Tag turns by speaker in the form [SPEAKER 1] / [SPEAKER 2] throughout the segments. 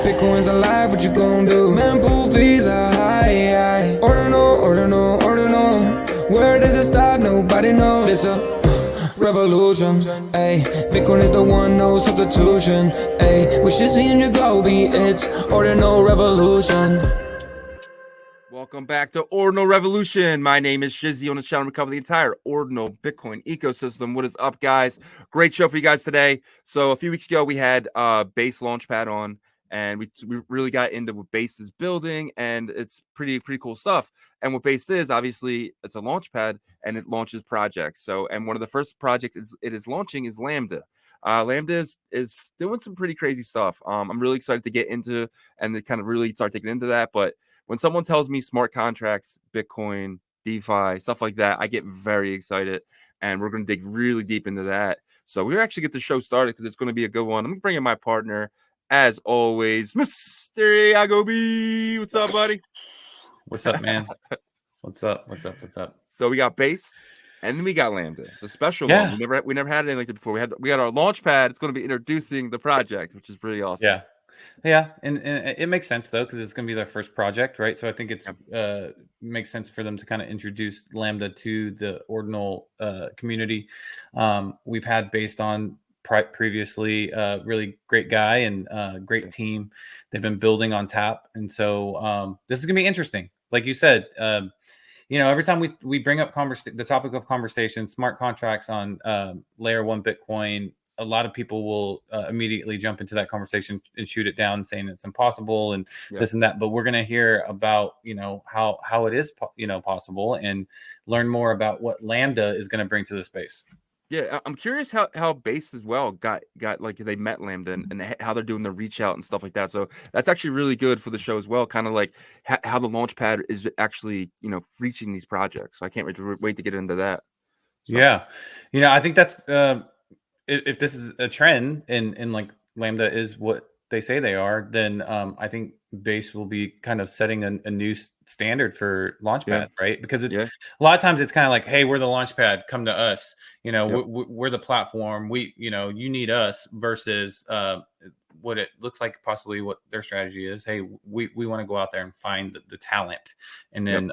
[SPEAKER 1] Bitcoin's alive, what you gon' do? Man, pool fees are high. Ordinal. Where does it stop? Nobody knows. It's a revolution, ayy. Bitcoin is the one, no substitution, ayy. With Shizzy and Yagobi, it's Ordinals Revolution.
[SPEAKER 2] Welcome back to Ordinals Revolution. My name is Shizzy. On the channel, we cover the entire Ordinal Bitcoin ecosystem. What is up, guys? Great show for you guys today. So a few weeks ago, we had Bas Launchpad on, and we really got into what Bas is building, and it's pretty cool stuff. And what Bas is, obviously, it's a launchpad, and it launches projects. So, and one of the first projects it is launching is Lambda. Lambda is doing some pretty crazy stuff. I'm really excited to get into and to kind of really start digging into that. But when someone tells me smart contracts, Bitcoin, DeFi, stuff like that, I get very excited, and we're going to dig really deep into that. So we're actually get the show started because it's going to be a good one. I'm going to bring in my partner, as always, Mr. Yagobi. What's up, buddy?
[SPEAKER 3] What's up, man? What's up?
[SPEAKER 2] So we got Bas, and then we got Lambda. It's a special one. We never had anything like that before. We had our Launchpad. It's going to be introducing the project, which is pretty awesome.
[SPEAKER 3] Yeah, and it makes sense though because it's going to be their first project, right? So I think it's makes sense for them to kind of introduce Lambda to the Ordinal community. We've had Based on previously, really great guy and great team. They've been building on tap, and so this is going to be interesting. Like you said, every time we bring up the topic of conversation, smart contracts on layer 1 Bitcoin. A lot of people will immediately jump into that conversation and shoot it down, saying it's impossible and this and that. But we're going to hear about, how it is, possible, and learn more about what Lambda is going to bring to the space.
[SPEAKER 2] Yeah, I'm curious how Bas as well got like they met Lambda and how they're doing the reach out and stuff like that. So that's actually really good for the show as well. Kind of like how the Launchpad is actually reaching these projects. So I can't wait to get into that. So.
[SPEAKER 3] Yeah, I think that's. If this is a trend and like Lambda is what they say they are, then I think Bas will be kind of setting a new standard for Launchpad, right? Because a lot of times it's kind of like, hey, we're the Launchpad, come to us. We're the platform. You need us versus what it looks like possibly what their strategy is. Hey, we want to go out there and find the talent and then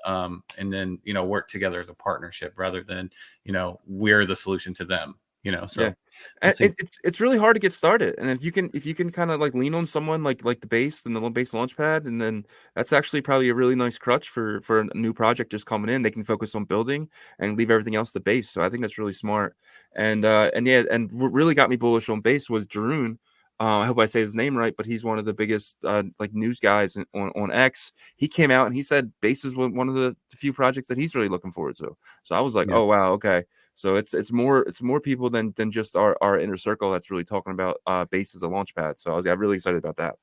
[SPEAKER 3] work together as a partnership rather than we're the solution to them.
[SPEAKER 2] It's really hard to get started, and if you can kind of like lean on someone like the Bas and the Bas Launchpad, and then that's actually probably a really nice crutch for a new project just coming in. They can focus on building and leave everything else to Bas. So I think that's really smart. And what really got me bullish on Bas was Jeroen. I hope I say his name right, but he's one of the biggest like news guys on X. He came out and he said Bas is one of the few projects that he's really looking forward to. So I was like, oh wow, okay. So it's more people than just our inner circle that's really talking about Bas as a launchpad. So I got really excited about that.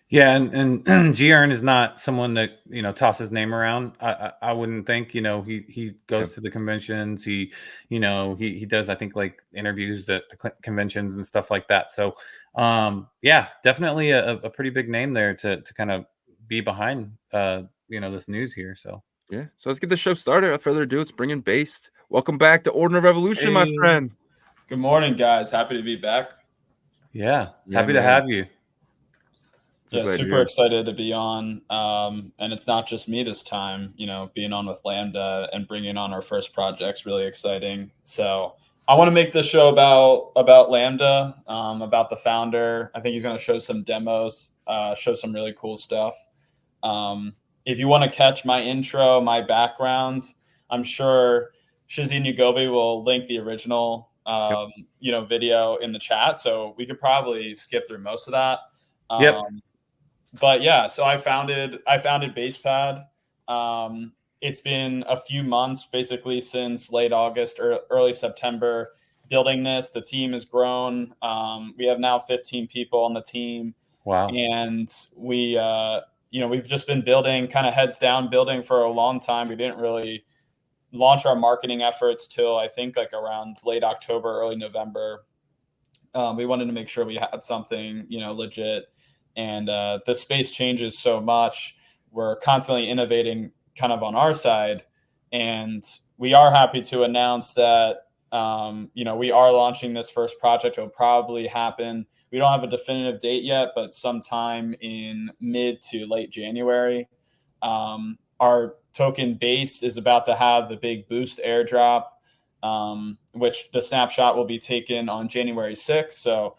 [SPEAKER 3] Yeah, and Jeroen is not someone that tosses his name around. I wouldn't think. He goes to the conventions. He does, I think, like interviews at the conventions and stuff like that. So definitely a pretty big name there to kind of be behind this news here. So
[SPEAKER 2] yeah, so let's get the show started. Without further ado, let's bring in Bas. Welcome back to Ordinals Revolution, my friend.
[SPEAKER 4] Good morning, guys. Happy to be back.
[SPEAKER 3] Yeah, happy to have you.
[SPEAKER 4] Yeah, super excited to be on. And it's not just me this time, being on with Lambda and bringing on our first project's really exciting. So I want to make this show about Lambda, about the founder. I think he's going to show some demos, show some really cool stuff. If you want to catch my intro, my background, I'm sure Shizzy and Yagobi will link the original, video in the chat. So we could probably skip through most of that. But yeah, so I founded BasePad. It's been a few months, basically since late August or early September, building this. The team has grown. We have now 15 people on the team.
[SPEAKER 3] Wow.
[SPEAKER 4] And we've just been building, kind of heads down, building for a long time. We didn't really launch our marketing efforts till I think like around late October, early November. We wanted to make sure we had something, legit. And the space changes so much. We're constantly innovating kind of on our side. And we are happy to announce that We are launching this first project. It'll probably happen. We don't have a definitive date yet, but sometime in mid to late January. Our token Based is about to have the big boost airdrop, which the snapshot will be taken on January 6th. So,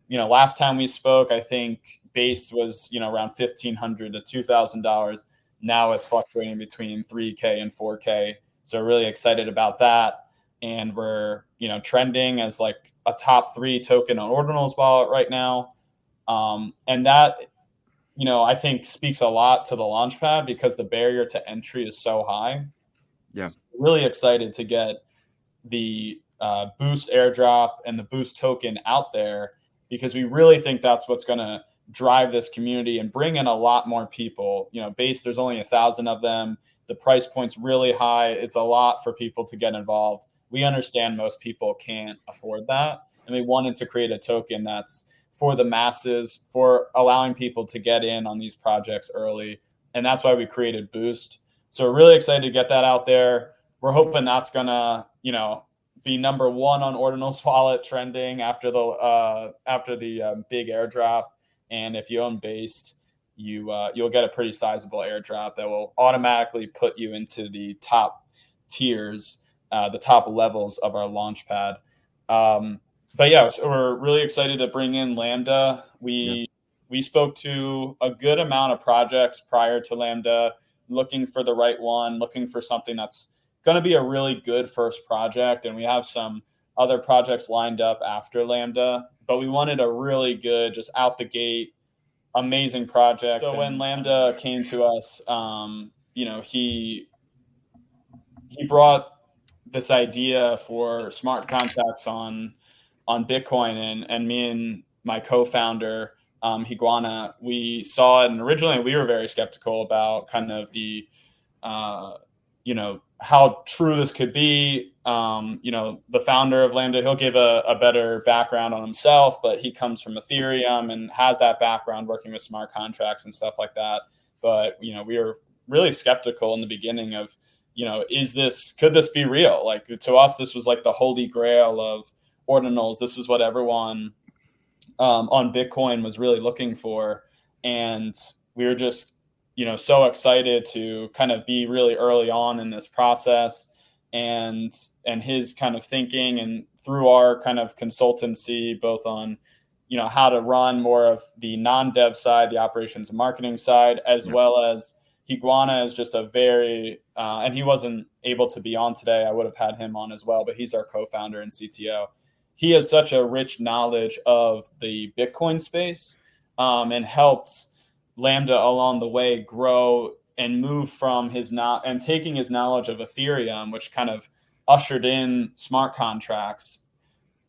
[SPEAKER 4] last time we spoke, I think Based was, around $1,500 to $2,000. Now it's fluctuating between 3K and 4K. So really excited about that. And we're, trending as like a top 3 token on Ordinals wallet right now. And that, I think speaks a lot to the Launchpad because the barrier to entry is so high.
[SPEAKER 2] Yeah.
[SPEAKER 4] So really excited to get the Boost airdrop and the Boost token out there because we really think that's what's going to drive this community and bring in a lot more people. Base, there's only 1,000 of them. The price point's really high. It's a lot for people to get involved. We understand most people can't afford that. And we wanted to create a token that's for the masses, for allowing people to get in on these projects early. And that's why we created Boost. So we're really excited to get that out there. We're hoping that's going to, be number 1 on Ordinals wallet trending after the big airdrop. And if you own Based, you'll get a pretty sizable airdrop that will automatically put you into the top tiers, the top levels of our Launchpad. But yeah, so we're really excited to bring in Lambda. We spoke to a good amount of projects prior to Lambda, looking for the right one, looking for something that's going to be a really good first project. And we have some other projects lined up after Lambda, but we wanted a really good, just out the gate, amazing project. So when Lambda came to us, he brought this idea for smart contracts on Bitcoin, and me and my co-founder, Higuana, we saw it, and originally we were very skeptical about kind of the, how true this could be. The founder of Lambda, he'll give a better background on himself, but he comes from Ethereum and has that background working with smart contracts and stuff like that. But, we were really skeptical in the beginning of, could this be real? Like, to us, this was like the holy grail of Ordinals. This is what everyone on Bitcoin was really looking for. And we were just, so excited to kind of be really early on in this process and his kind of thinking, and through our kind of consultancy, both on, how to run more of the non-dev side, the operations and marketing side, as well as Higuana is just a very, and he wasn't able to be on today. I would have had him on as well, but he's our co-founder and CTO. He has such a rich knowledge of the Bitcoin space, and helped Lambda along the way grow and move from and taking his knowledge of Ethereum, which kind of ushered in smart contracts,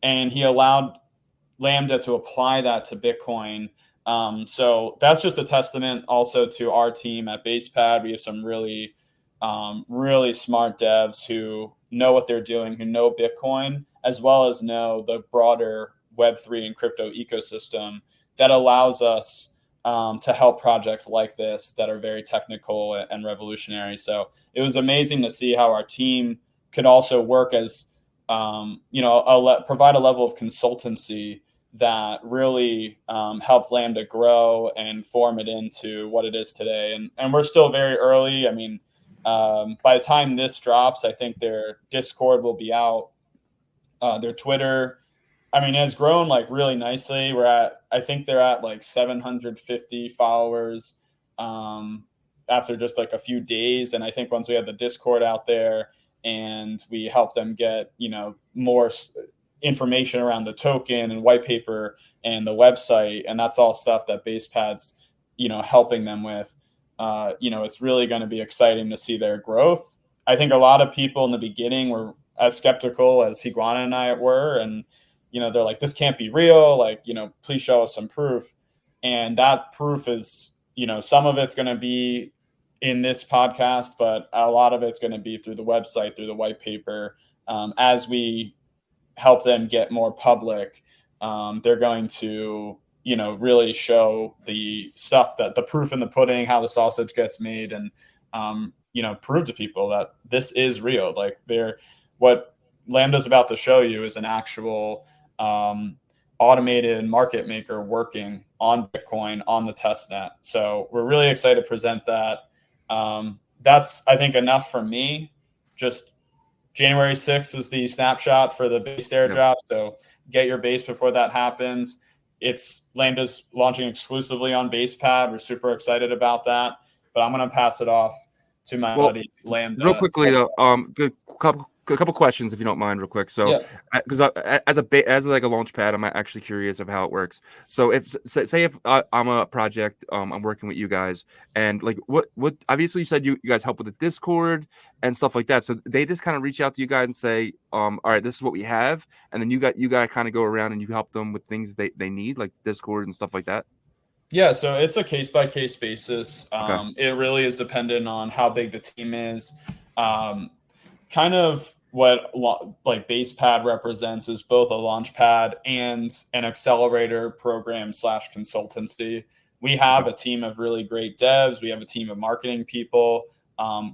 [SPEAKER 4] and he allowed Lambda to apply that to Bitcoin. So that's just a testament also to our team at BasePad. We have some really, really smart devs who know what they're doing, who know Bitcoin, as well as know the broader Web3 and crypto ecosystem that allows us to help projects like this that are very technical and revolutionary. So it was amazing to see how our team could also work as, provide a level of consultancy that really helped Lambda grow and form it into what it is today. And we're still very early. I mean, by the time this drops, I think their Discord will be out. Their Twitter, has grown like really nicely. I think they're at like 750 followers after just like a few days. And I think once we have the Discord out there and we help them get, more information around the token and white paper and the website, and that's all stuff that BasePad's, helping them with, it's really going to be exciting to see their growth. I think a lot of people in the beginning were as skeptical as Higuana and I were, and they're like, this can't be real. Like, please show us some proof. And that proof is, some of it's going to be in this podcast, but a lot of it's going to be through the website, through the white paper. As we help them get more public, they're going to, really show the stuff, that the proof in the pudding, how the sausage gets made, and, prove to people that this is real. Like, what Lambda's about to show you is an actual automated market maker working on Bitcoin on the testnet. So we're really excited to present that. That's, I think, enough for me. Just January 6th is the snapshot for the based airdrop. So get your base before that happens. It's Lambda's launching exclusively on Basepad. We're super excited about that. But I'm going to pass it off to my buddy Lambda.
[SPEAKER 2] Real quickly though, a couple questions if you don't mind, real quick. So, because as like a launchpad, I'm actually curious of how it works. So, if say if I'm a project, I'm working with you guys, and like what obviously you said you guys help with the Discord and stuff like that. So they just kind of reach out to you guys and say, all right, this is what we have, and then you guys kind of go around and you help them with things they need, like Discord and stuff like that.
[SPEAKER 4] Yeah, so it's a case-by-case basis. It really is dependent on how big the team is. Kind of what like Basepad represents is both a launchpad and an accelerator program / consultancy. We have a team of really great devs. We have a team of marketing people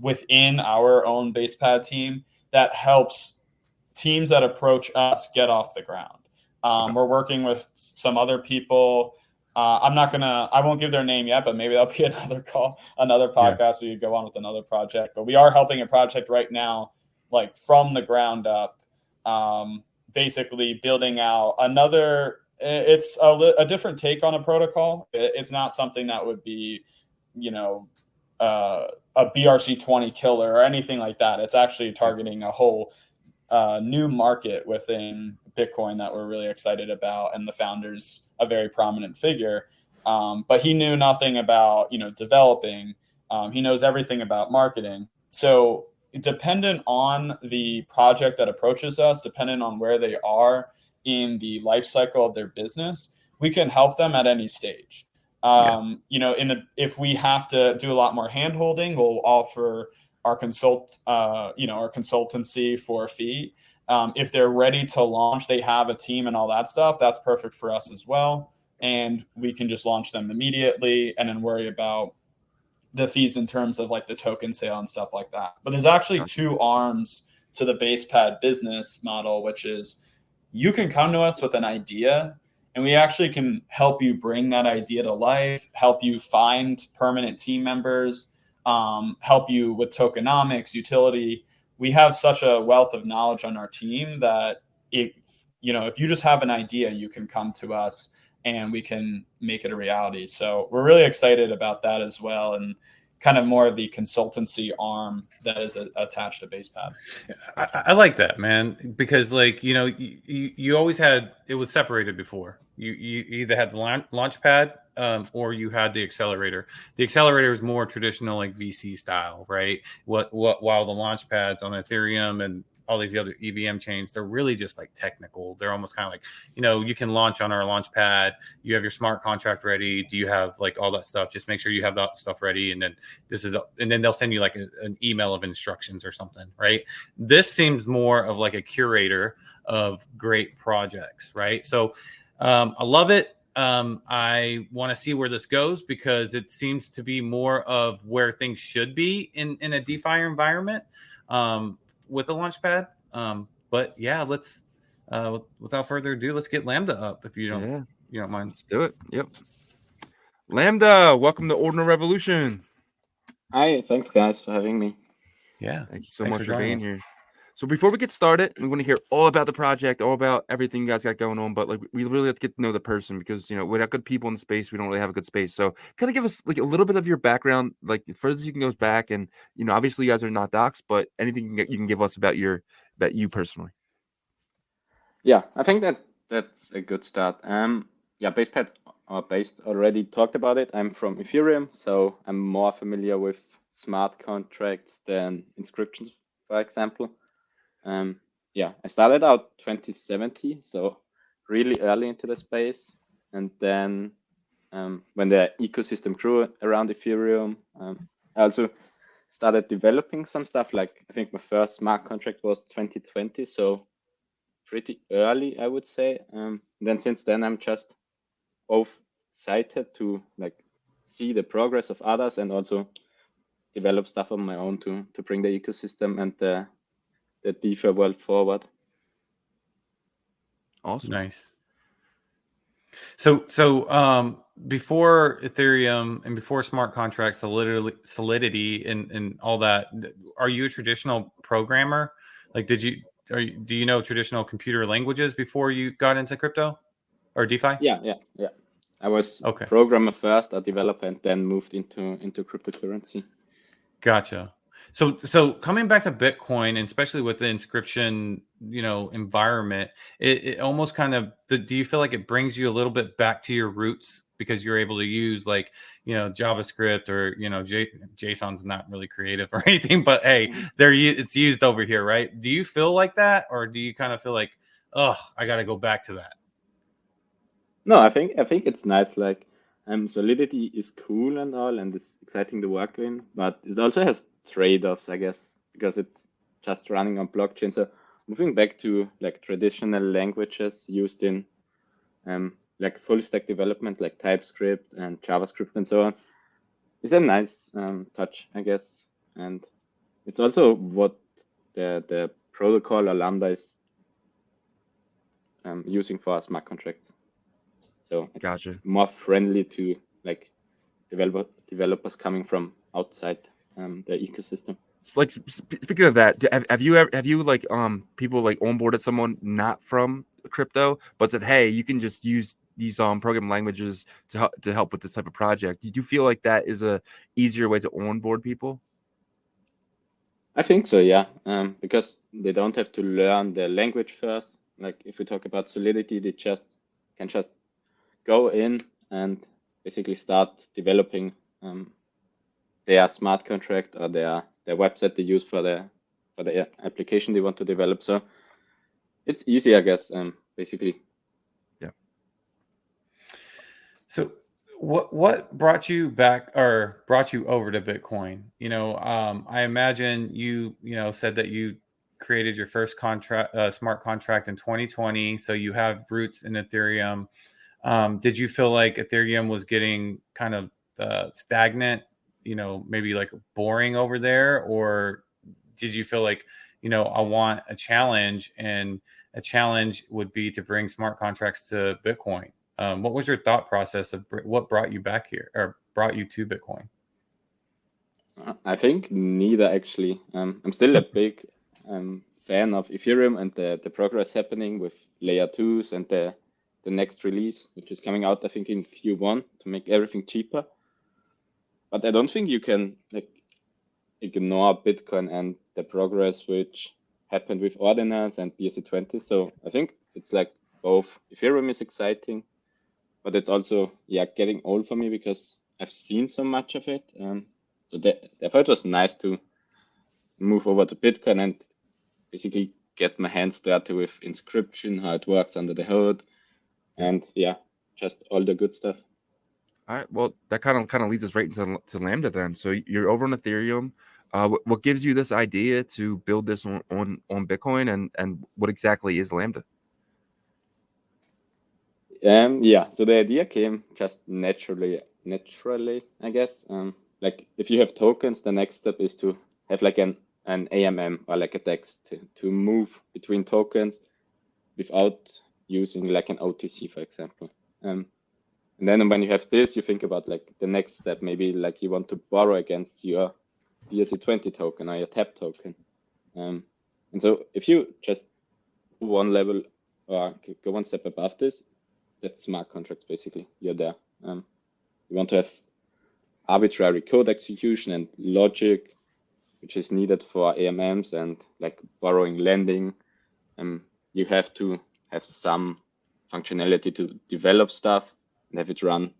[SPEAKER 4] within our own Basepad team that helps teams that approach us get off the ground. We're working with some other people. I won't give their name yet, but maybe that'll be another podcast. We could go on with another project, but we are helping a project right now, like from the ground up, basically building out it's a different take on a protocol. It's not something that would be, a BRC20 killer or anything like that. It's actually targeting a whole new market within Bitcoin that we're really excited about, and the founder's a very prominent figure, but he knew nothing about developing. He knows everything about marketing. So dependent on the project that approaches us, dependent on where they are in the life cycle of their business, we can help them at any stage. If we have to do a lot more hand holding, we'll offer our consultancy for a fee. If they're ready to launch, they have a team and all that stuff, that's perfect for us as well. And we can just launch them immediately and then worry about the fees in terms of like the token sale and stuff like that. But there's actually two arms to the Basepad business model, which is you can come to us with an idea and we actually can help you bring that idea to life, help you find permanent team members, help you with tokenomics, utility. We have such a wealth of knowledge on our team that if you just have an idea, you can come to us and we can make it a reality. So we're really excited about that as well, and kind of more of the consultancy arm that is attached to Basepad.
[SPEAKER 3] I like that, man, because you always had, it was separated before. You either had the launchpad or you had the accelerator. The accelerator is more traditional, like VC style, right? While the launchpads on Ethereum and all these other EVM chains, they're really just like technical. They're almost kind of like, you can launch on our launchpad. You have your smart contract ready. Do you have like all that stuff? Just make sure you have that stuff ready. And then then they'll send you like an email of instructions or something, right? This seems more of like a curator of great projects, right? So I love it. I want to see where this goes because it seems to be more of where things should be in a DeFi environment. With a launchpad. But yeah, let's without further ado, let's get Lambda up if you don't mind.
[SPEAKER 2] Let's do it. Yep. Lambda, welcome to Ordinals Revolution.
[SPEAKER 5] Hi, thanks guys for having me.
[SPEAKER 2] Yeah, thank you so much for being here. So before we get started, we want to hear all about the project, all about everything you guys got going on. But like, we really have to get to know the person because without good people in the space, we don't really have a good space. So kind of give us like a little bit of your background, like further as you can go back, and obviously you guys are not docs, but anything you can give us about you personally.
[SPEAKER 5] Yeah, I think that's a good start. Basepad or Based already talked about it. I'm from Ethereum, so I'm more familiar with smart contracts than inscriptions, for example. I started out 2017, so really early into the space. And then when the ecosystem grew around Ethereum, I also started developing some stuff. Like I think my first smart contract was 2020, so pretty early, I would say. Then since then, I'm just excited to like see the progress of others and also develop stuff on my own to bring the ecosystem and the DeFi world forward.
[SPEAKER 2] Awesome.
[SPEAKER 3] Nice. So before Ethereum and before smart contracts, Solidity and all that, are you a traditional programmer? Like, do you know traditional computer languages before you got into crypto or DeFi?
[SPEAKER 5] Yeah. I was
[SPEAKER 3] Okay.
[SPEAKER 5] programmer first, a developer, and then moved into cryptocurrency.
[SPEAKER 3] Gotcha. So coming back to Bitcoin, and especially with the inscription, environment, it almost kind of, do you feel like it brings you a little bit back to your roots because you're able to use like, JavaScript or, JSON's not really creative or anything, but hey, it's used over here, right? Do you feel like that? Or do you kind of feel like, oh, I got to go back to that?
[SPEAKER 5] No, I think it's nice. Like, Solidity is cool and all, and it's exciting to work in, but it also has trade-offs, I guess, because it's just running on blockchain. So moving back to like traditional languages used in like full stack development, like TypeScript and JavaScript and so on, is a nice touch, I guess. And it's also what the protocol or Lambda is using for smart contracts. So it's
[SPEAKER 2] Gotcha.
[SPEAKER 5] more friendly to like developers coming from outside the ecosystem.
[SPEAKER 2] Like speaking of that, have you like people like onboarded someone not from crypto but said, hey, you can just use these programming languages to help with this type of project? Did you feel like that is a easier way to onboard people?
[SPEAKER 5] I think so, yeah, because they don't have to learn the language first. Like if we talk about Solidity, they can just go in and basically start developing their smart contract or their website they use for the application they want to develop. So it's easy, I guess, basically.
[SPEAKER 3] Yeah. So what brought you back or brought you over to Bitcoin? I imagine you said that you created your first smart contract in 2020. So you have roots in Ethereum. Did you feel like Ethereum was getting kind of stagnant, maybe like boring over there? Or did you feel like, I want a challenge, and a challenge would be to bring smart contracts to Bitcoin? What was your thought process of what brought you back here or brought you to Bitcoin?
[SPEAKER 5] I think neither, actually. I'm still a big fan of Ethereum and the progress happening with layer 2s and the next release, which is coming out, I think, in Q1 to make everything cheaper. But I don't think you can like ignore Bitcoin and the progress which happened with Ordinals and BSC20. So I think it's like both. Ethereum is exciting, but it's also getting old for me because I've seen so much of it. So therefore it was nice to move over to Bitcoin and basically get my hands dirty with inscription, how it works under the hood, and just all the good stuff.
[SPEAKER 2] All right. Well, that kind of leads us right into Lambda then. So you're over on Ethereum. What gives you this idea to build this on Bitcoin, and what exactly is Lambda?
[SPEAKER 5] So the idea came just naturally, I guess. Like if you have tokens, the next step is to have like an AMM or like a DEX to move between tokens without using like an OTC, for example. And then when you have this, you think about like the next step, maybe like you want to borrow against your BSC20 token or your TAP token. And so if you just go one level or go one step above this, that's smart contracts, basically. You're there. You want to have arbitrary code execution and logic, which is needed for AMMs and like borrowing, lending. You have to have some functionality to develop stuff and have it run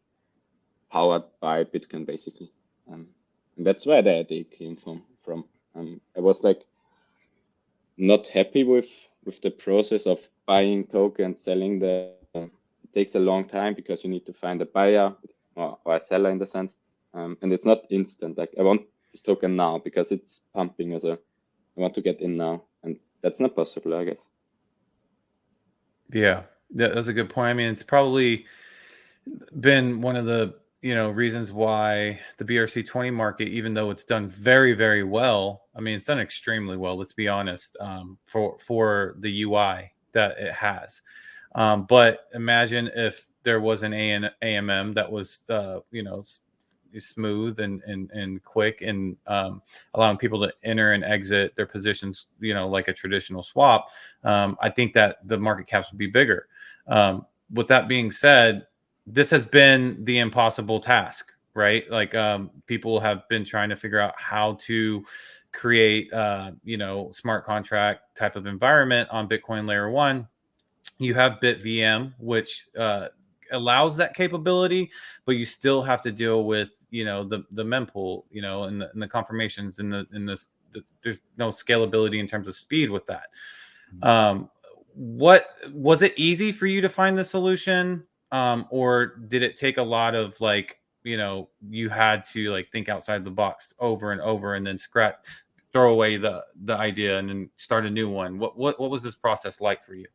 [SPEAKER 5] powered by Bitcoin, basically. And that's where the idea came from. I was like not happy with the process of buying tokens, selling them. It takes a long time because you need to find a buyer or a seller in the sense. And it's not instant. Like I want this token now because it's pumping, so I want to get in now. And that's not possible, I guess.
[SPEAKER 3] Yeah, that's a good point. I mean, it's probably been one of the reasons why the BRC20 market, even though it's done very, very well, I mean, it's done extremely well, let's be honest, for the UI that it has. But imagine if there was an AMM that was, smooth and quick and allowing people to enter and exit their positions, like a traditional swap. I think that the market caps would be bigger. With that being said, this has been the impossible task, right? Like people have been trying to figure out how to create, smart contract type of environment on Bitcoin layer 1. You have BitVM, which allows that capability, but you still have to deal with, the mempool, and the confirmations and there's no scalability in terms of speed with that. What was it easy for you to find the solution? Or did it take a lot of you had to think outside the box over and over and then throw away the idea and then start a new one? What was this process like for you?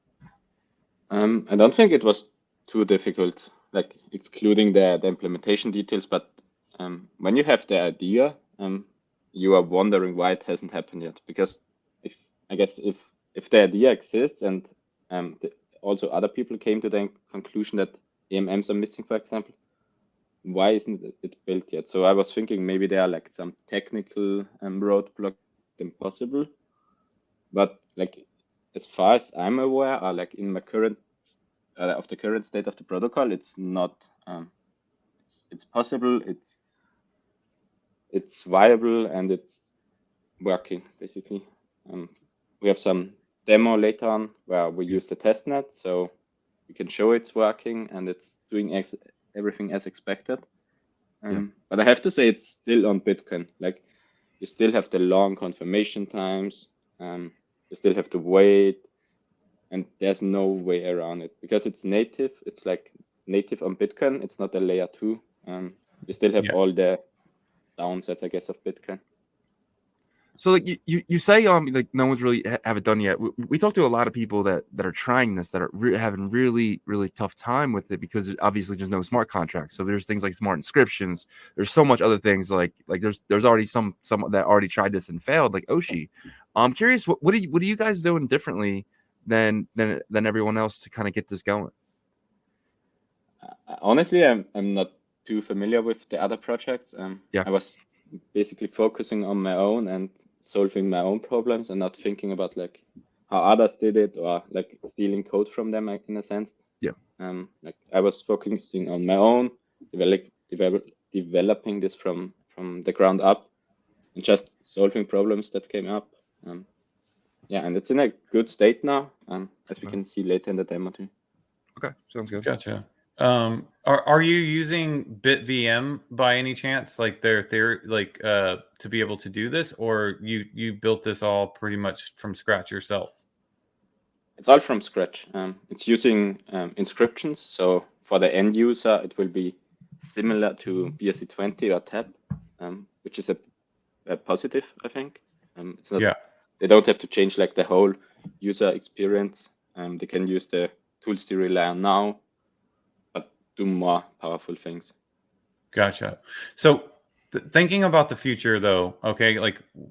[SPEAKER 5] I don't think it was too difficult, excluding the implementation details. But when you have the idea, you are wondering why it hasn't happened yet. Because if the idea exists and also other people came to the conclusion that AMMs are missing, for example, why isn't it built yet? So I was thinking maybe there are some technical roadblock impossible. But as far as I'm aware, or in my current of the current state of the protocol, it's not. It's possible. It's viable and it's working basically. We have some demo later on where we use the testnet, so we can show it's working and it's doing everything as expected. But I have to say it's still on Bitcoin. You still have the long confirmation times. You still have to wait, and there's no way around it because it's native. It's native on Bitcoin. It's not a layer 2. You still have all the downsides, I guess, of Bitcoin.
[SPEAKER 2] So you say no one's really have it done yet. We talked to a lot of people that are trying this, that are having really tough time with it because obviously there's no smart contracts. So there's things like smart inscriptions. There's so much other things like there's already some that already tried this and failed, like Oshi. I'm curious, what are you guys doing differently than everyone else to kind of get this going?
[SPEAKER 5] Honestly, I'm not too familiar with the other projects. I was basically focusing on my own and solving my own problems and not thinking about how others did it or stealing code from them in a sense. I was focusing on my own, developing this from the ground up and just solving problems that came up. And it's in a good state now, as we can see later in the demo too.
[SPEAKER 2] Okay, sounds good.
[SPEAKER 3] Gotcha. Are you using BitVM by any chance, their theory, to be able to do this, or you built this all pretty much from scratch yourself?
[SPEAKER 5] It's all from scratch. It's using inscriptions. So for the end user, it will be similar to BRC20 or TAP, which is a positive, I think. It's not, they don't have to change the whole user experience. They can use the tools they rely on now, do more powerful things.
[SPEAKER 3] Gotcha. So thinking about the future though, okay,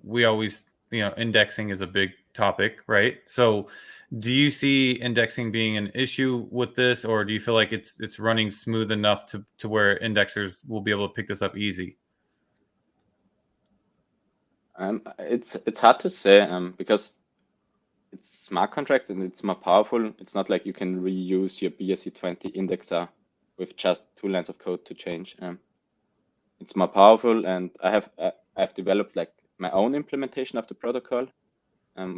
[SPEAKER 3] we always, indexing is a big topic, right? So do you see indexing being an issue with this, or do you feel like it's running smooth enough to where indexers will be able to pick this up easy?
[SPEAKER 5] It's hard to say because it's smart contracts and it's more powerful. It's not like you can reuse your BRC20 indexer with just 2 lines of code to change. It's more powerful, and I've developed my own implementation of the protocol,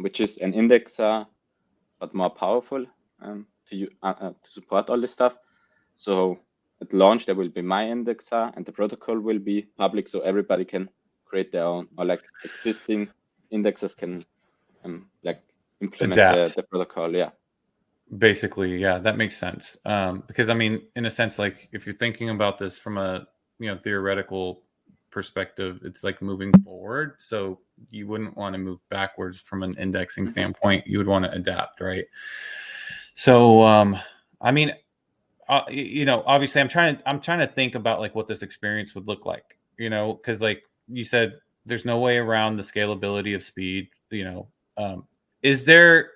[SPEAKER 5] which is an indexer but more powerful to support all this stuff. So at launch there will be my indexer, and the protocol will be public, so everybody can create their own, or existing indexers can implement the protocol.
[SPEAKER 3] Basically, that makes sense. Because in a sense, if you're thinking about this from a theoretical perspective, it's moving forward. So you wouldn't want to move backwards from an indexing standpoint. You would want to adapt, right? So, obviously, I'm trying to think about what this experience would look like. Because you said, there's no way around the scalability of speed. Is there?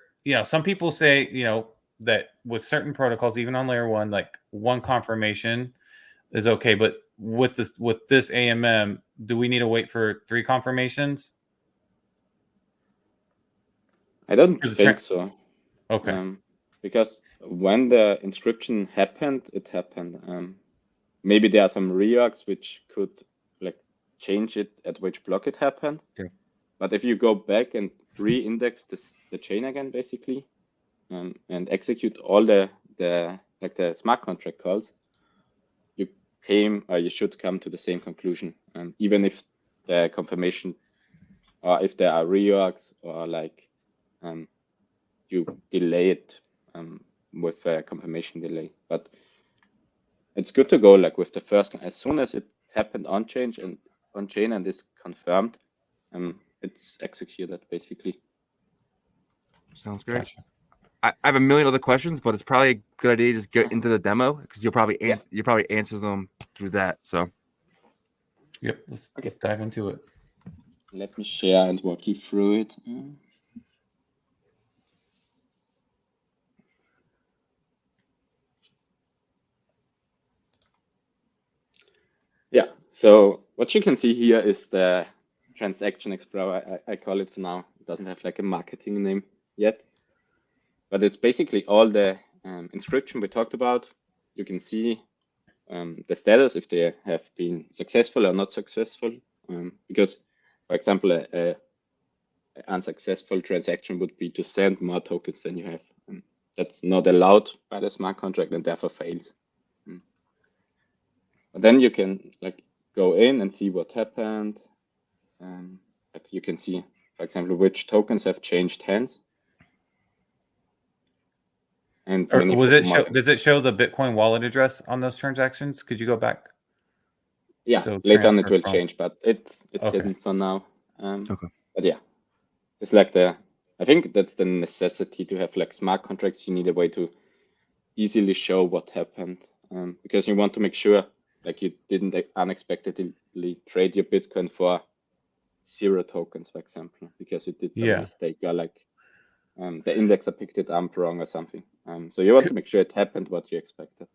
[SPEAKER 3] Some people say that with certain protocols, even on layer 1, like one confirmation is okay, but with this AMM, do we need to wait for 3 confirmations?
[SPEAKER 5] I don't think so.
[SPEAKER 3] Okay.
[SPEAKER 5] Because when the inscription happened, it happened. Maybe there are some reorgs which could like change it at which block it happened.
[SPEAKER 2] Yeah.
[SPEAKER 5] But if you go back and re-index the chain again, basically, and execute all the smart contract calls, you should come to the same conclusion, even if the confirmation, or if there are reorgs, or like you delay it with a confirmation delay. But it's good to go like with the first, as soon as it happened on chain and is confirmed, it's executed basically.
[SPEAKER 2] Sounds great.
[SPEAKER 3] Gotcha.
[SPEAKER 2] I have a million other questions, but it's probably a good idea to just get into the demo because you'll probably answer them through that. So,
[SPEAKER 3] yep, let's dive into it.
[SPEAKER 5] Let me share and walk you through it. Yeah, so what you can see here is the Transaction Explorer, I call it for now. It doesn't have like a marketing name yet, but it's basically all the inscription we talked about. You can see the status, if they have been successful or not successful. Because, for example, an unsuccessful transaction would be to send more tokens than you have. That's not allowed by the smart contract and therefore fails. But then you can like go in and see what happened. Like you can see, for example, which tokens have changed hands. And
[SPEAKER 3] does it show the Bitcoin wallet address on those transactions? Could you go back?
[SPEAKER 5] Yeah, so later on it will change, but it's hidden for now.
[SPEAKER 2] Okay.
[SPEAKER 5] But yeah, it's like I think that's the necessity to have like smart contracts. You need a way to easily show what happened, because you want to make sure like you didn't unexpectedly trade your Bitcoin for 0 tokens, for example, because you did some mistake, or like the indexer picked it up wrong or something. So you want to make sure it happened what you expected.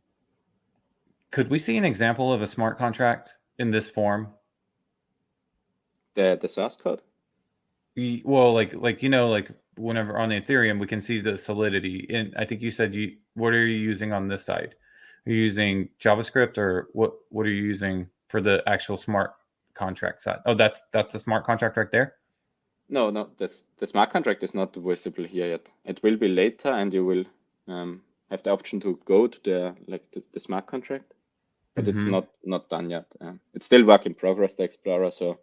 [SPEAKER 3] Could we see an example of a smart contract in this form?
[SPEAKER 5] The source code?
[SPEAKER 3] Well, like whenever on the Ethereum, we can see the solidity. And I think you said what are you using on this side? Are you using JavaScript, or what are you using for the actual smart contract side? Oh, that's the smart contract right there?
[SPEAKER 5] No, the smart contract is not visible here yet. It will be later, and you will have the option to go to the smart contract, but it's not done yet. It's still work in progress, the Explorer, so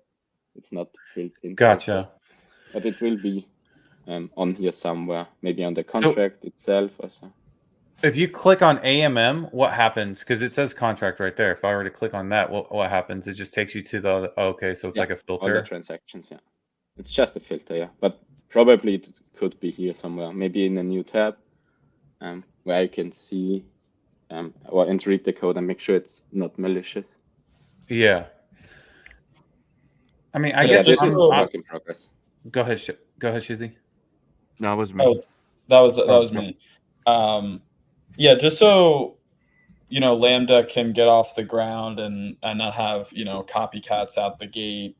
[SPEAKER 5] it's not built in.
[SPEAKER 3] Gotcha.
[SPEAKER 5] But it will be on here somewhere, maybe on the contract itself or so.
[SPEAKER 3] If you click on AMM, what happens? Because it says contract right there. If I were to click on that, what happens? It just takes you to the okay, so it's like a filter.
[SPEAKER 5] All the transactions, yeah. It's just a filter, yeah. But probably it could be here somewhere, maybe in a new tab, where you can see or read the code and make sure it's not malicious.
[SPEAKER 3] Yeah. I mean, I guess
[SPEAKER 5] this is work in progress.
[SPEAKER 3] Go ahead, Shizzy.
[SPEAKER 2] No, it was me.
[SPEAKER 4] Oh, that was me. Yeah, just so Lambda can get off the ground and not have copycats out the gate.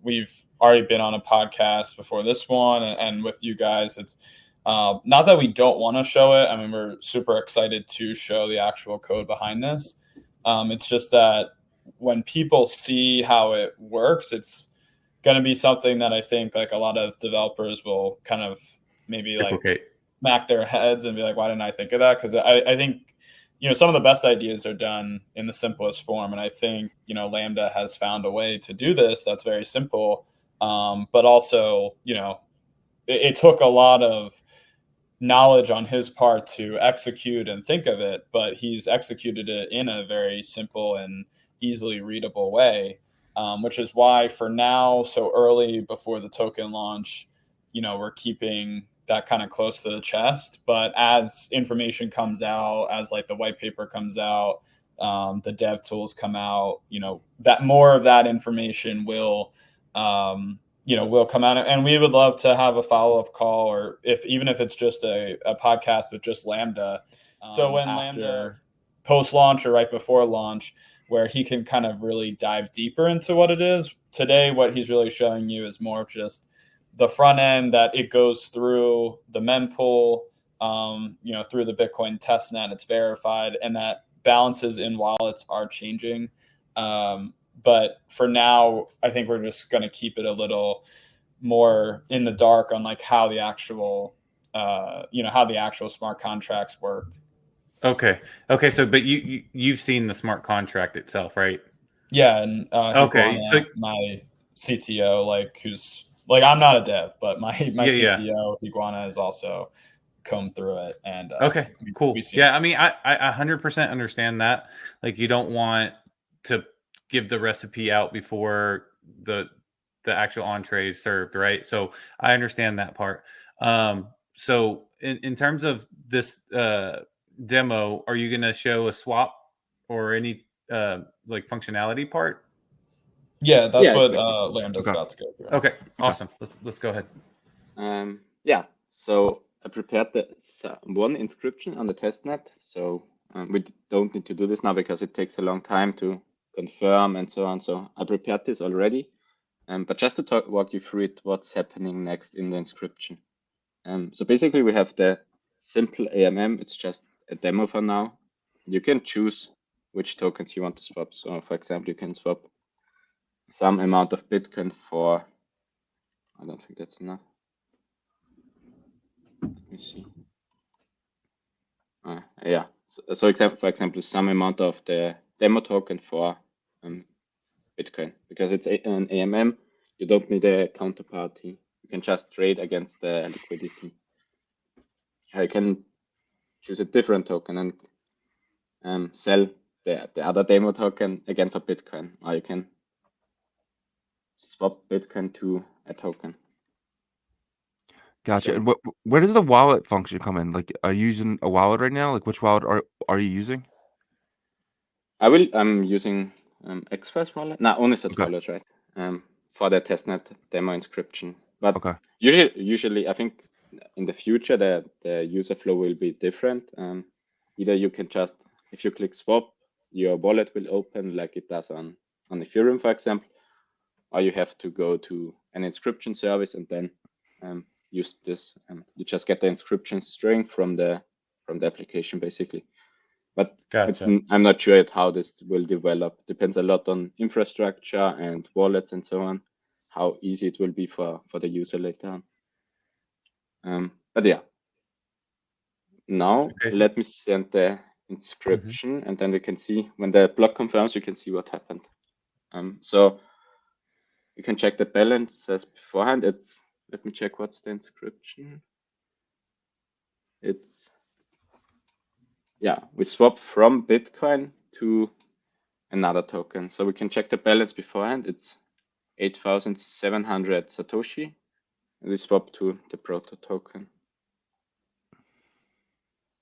[SPEAKER 4] We've already been on a podcast before this one, and with you guys, it's not that we don't want to show it. I mean, we're super excited to show the actual code behind this. It's just that when people see how it works, it's going to be something that I think like a lot of developers will kind of maybe like smack their heads and be like, why didn't I think of that? Because I think some of the best ideas are done in the simplest form, and I think Lambda has found a way to do this that's very simple, but also it took a lot of knowledge on his part to execute and think of it, but he's executed it in a very simple and easily readable way, which is why for now, so early before the token launch, we're keeping that kind of close to the chest. But as information comes out, as like the white paper comes out, the dev tools come out, that more of that information will will come out, and we would love to have a follow-up call, or even if it's just a podcast with just Lambda. So when Lambda post-launch or right before launch, where he can kind of really dive deeper into what it is. Today, what he's really showing you is more of just the front end, that it goes through the mempool, through the Bitcoin testnet, it's verified, and that balances in wallets are changing. But for now, I think we're just going to keep it a little more in the dark on like how the actual smart contracts work.
[SPEAKER 3] Okay. So, but you've seen the smart contract itself, right?
[SPEAKER 4] Yeah, and
[SPEAKER 3] okay.
[SPEAKER 4] Higuana,
[SPEAKER 3] So
[SPEAKER 4] my CTO, who's I'm not a dev, but my CTO Higuana is also combed through it. And
[SPEAKER 3] okay, cool. I mean, I 100% understand that. Like, you don't want to give the recipe out before the actual entree is served, right? So I understand that part. So in terms of this demo, are you going to show a swap or any like functionality part?
[SPEAKER 4] Yeah, that's what Lambda's about to go through.
[SPEAKER 3] Okay, awesome. Let's go ahead.
[SPEAKER 5] So I prepared one inscription on the testnet. So we don't need to do this now because it takes a long time to confirm and so on. So I prepared this already. But just to walk you through it, what's happening next in the inscription. So basically we have the simple AMM. It's just a demo for now. You can choose which tokens you want to swap. So for example, you can swap some amount of Bitcoin for, I don't think that's enough. Let me see. Yeah. So for example, some amount of the demo token for Bitcoin, because it's an AMM. You don't need a counterparty. You can just trade against the liquidity. I can choose a different token and sell the other demo token again for Bitcoin, or you can swap Bitcoin to a token.
[SPEAKER 2] Gotcha. And where does the wallet function come in? Like, are you using a wallet right now? Like, which wallet are you using?
[SPEAKER 5] I'm using Xpress wallet. No, only such wallet, right? For the testnet demo inscription. But usually, I think in the future the user flow will be different. Either you can just, if you click swap, your wallet will open like it does on Ethereum, for example, or you have to go to an inscription service and then use this. You just get the inscription string from the application, basically. But I'm not sure yet how this will develop. Depends a lot on infrastructure and wallets and so on, how easy it will be for the user later on. But yeah. Now let me send the inscription, and then we can see when the block confirms, you can see what happened. So you can check the balances beforehand. Let me check what's the inscription. We swap from Bitcoin to another token. So we can check the balance beforehand. It's 8,700 Satoshi. And we swap to the proto token.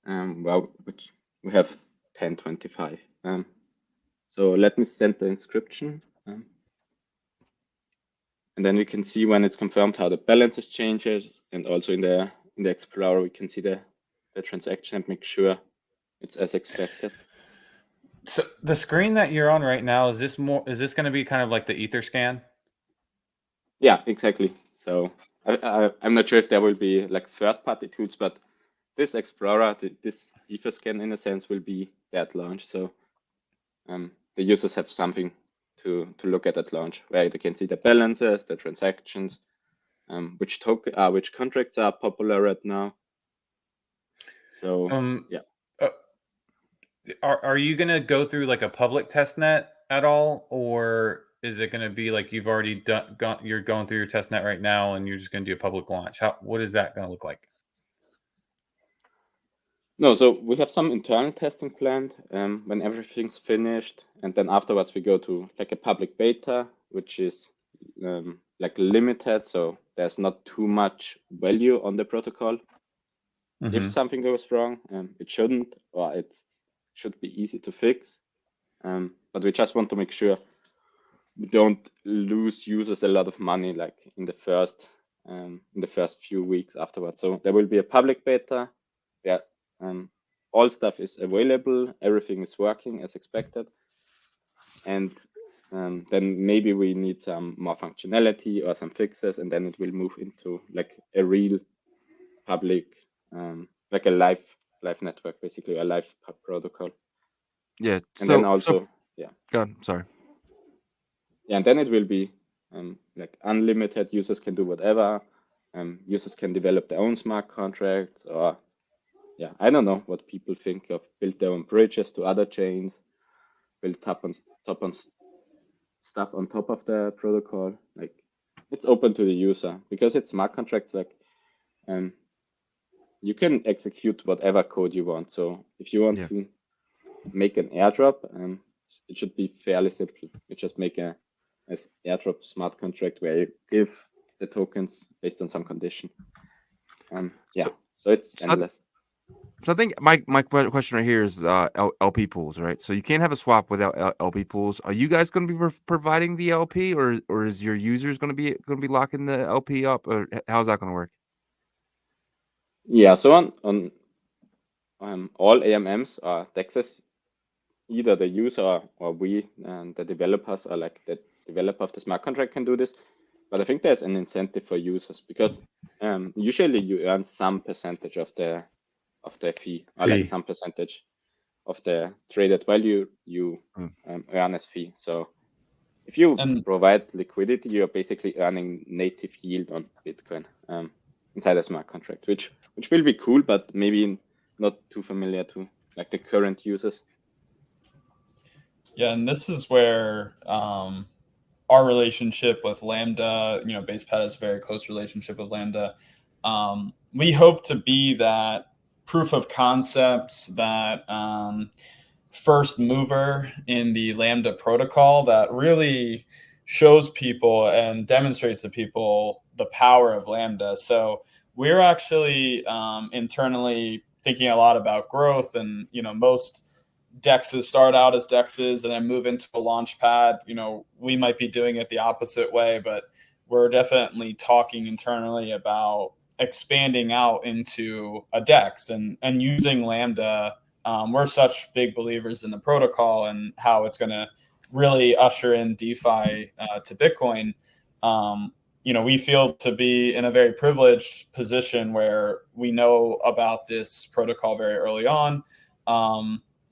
[SPEAKER 5] Which we have 1025. So let me send the inscription. And then we can see when it's confirmed how the balances changes, and also in the Explorer we can see the transaction and make sure it's as expected.
[SPEAKER 3] So the screen that you're on right now, is this going to be kind of like the Etherscan?
[SPEAKER 5] Yeah, exactly. So I'm not sure if there will be like third-party tools, but this Explorer, this Etherscan in a sense, will be at launch. So the users have something to look at launch, where they can see the balances, the transactions, which contracts are popular right now. So yeah.
[SPEAKER 3] Are you going to go through like a public testnet at all, or is it going to be like you've already you're going through your testnet right now and you're just going to do a public launch? What is that going to look like?
[SPEAKER 5] No, so we have some internal testing planned when everything's finished, and then afterwards we go to like a public beta, which is like limited, so there's not too much value on the protocol. If something goes wrong, it shouldn't, or it should be easy to fix. But we just want to make sure we don't lose users a lot of money like in the first few weeks afterwards. So there will be a public beta. Yeah, all stuff is available. Everything is working as expected, and then maybe we need some more functionality or some fixes, and then it will move into like a real public, like a live network, basically a live protocol.
[SPEAKER 2] Yeah.
[SPEAKER 5] And then also,
[SPEAKER 2] yeah. Go on. Sorry.
[SPEAKER 5] Yeah, and then it will be like unlimited. Users can do whatever. Users can develop their own smart contracts, or yeah, I don't know what people think of. Build their own bridges to other chains. Build stuff on top of the protocol. Like it's open to the user because it's smart contracts. Like you can execute whatever code you want. So if you want to make an airdrop, it should be fairly simple. You just make a airdrop smart contract where you give the tokens based on some condition. So it's endless.
[SPEAKER 2] So I think my question right here is LP pools, right? So you can't have a swap without LP pools. Are you guys going to be providing the LP, or is your users going to be locking the LP up, or how's that going to work?
[SPEAKER 5] Yeah, so on all AMMs or DEXs, either the user or we and the developers, or like the developer of the smart contract, can do this. But I think there's an incentive for users because usually you earn some percentage of the fee, or like some percentage of the traded value you earn as fee. So if you provide liquidity, you're basically earning native yield on Bitcoin inside a smart contract, which will be cool, but maybe not too familiar to like the current users.
[SPEAKER 4] Yeah, and this is where our relationship with Lambda, BasePad has a very close relationship with Lambda. We hope to be that proof of concept, that first mover in the Lambda protocol that really shows people and demonstrates to people the power of Lambda. So we're actually internally thinking a lot about growth, and most DEXs start out as DEXs and then move into a Launchpad. We might be doing it the opposite way, but we're definitely talking internally about expanding out into a DEX and using Lambda. We're such big believers in the protocol and how it's going to really usher in DeFi to Bitcoin. We feel to be in a very privileged position where we know about this protocol very early on.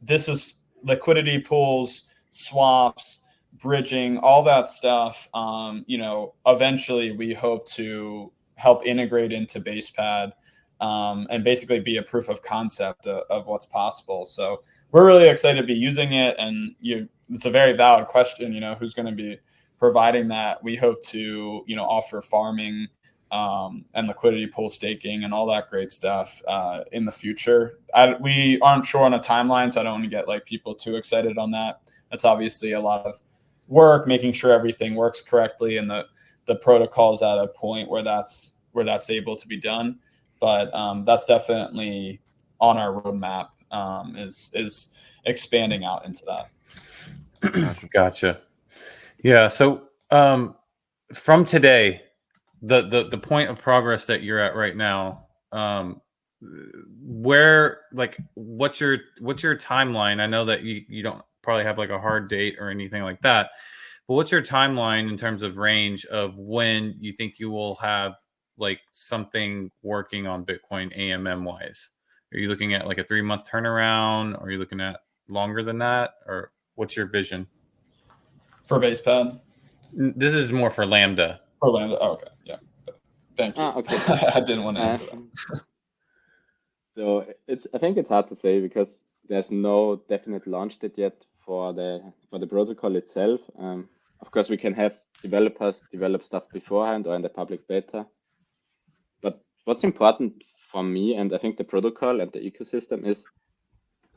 [SPEAKER 4] This is liquidity pools, swaps, bridging, all that stuff. Eventually we hope to help integrate into BasePad and basically be a proof of concept of what's possible. So we're really excited to be using it. And it's a very valid question, who's going to be providing that. We hope to, offer farming and liquidity pool staking and all that great stuff in the future. We aren't sure on a timeline, so I don't want to get people too excited on that. That's obviously a lot of work, making sure everything works correctly and the protocol is at a point where that's able to be done. But that's definitely on our roadmap, is expanding out into that.
[SPEAKER 3] Gotcha. Yeah. So from today, the point of progress that you're at right now, where what's your timeline? I know that you don't probably have a hard date or anything like that, but what's your timeline in terms of range of when you think you will have something working on Bitcoin AMM wise? Are you looking at a 3-month turnaround? Or are you looking at longer than that? Or what's your vision?
[SPEAKER 4] For BasePad?
[SPEAKER 3] This is more for Lambda.
[SPEAKER 4] For Lambda, okay, yeah. Thank you.
[SPEAKER 5] Okay.
[SPEAKER 4] I didn't want to answer that.
[SPEAKER 5] So I think it's hard to say because there's no definite launch date yet for the protocol itself. Of course, we can have developers develop stuff beforehand or in the public beta. But what's important for me, and I think the protocol and the ecosystem, is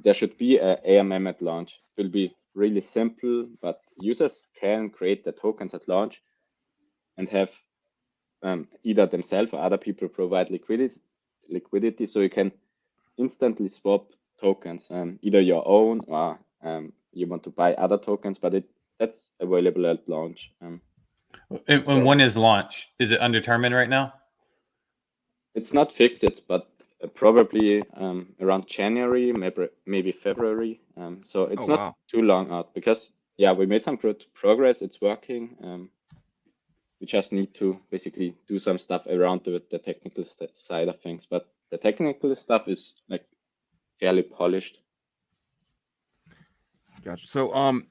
[SPEAKER 5] there should be an AMM at launch. It will be really simple, but users can create the tokens at launch and have either themselves or other people provide liquidity, so you can instantly swap tokens, either your own or you want to buy other tokens, but it's that's available at launch.
[SPEAKER 3] And when is launch? Is it undetermined right now?
[SPEAKER 5] It's not fixed, but probably around January, maybe February. So it's not too long out because we made some good progress. It's working. We just need to basically do some stuff around the technical side of things, but the technical stuff is like fairly polished.
[SPEAKER 2] Gotcha. So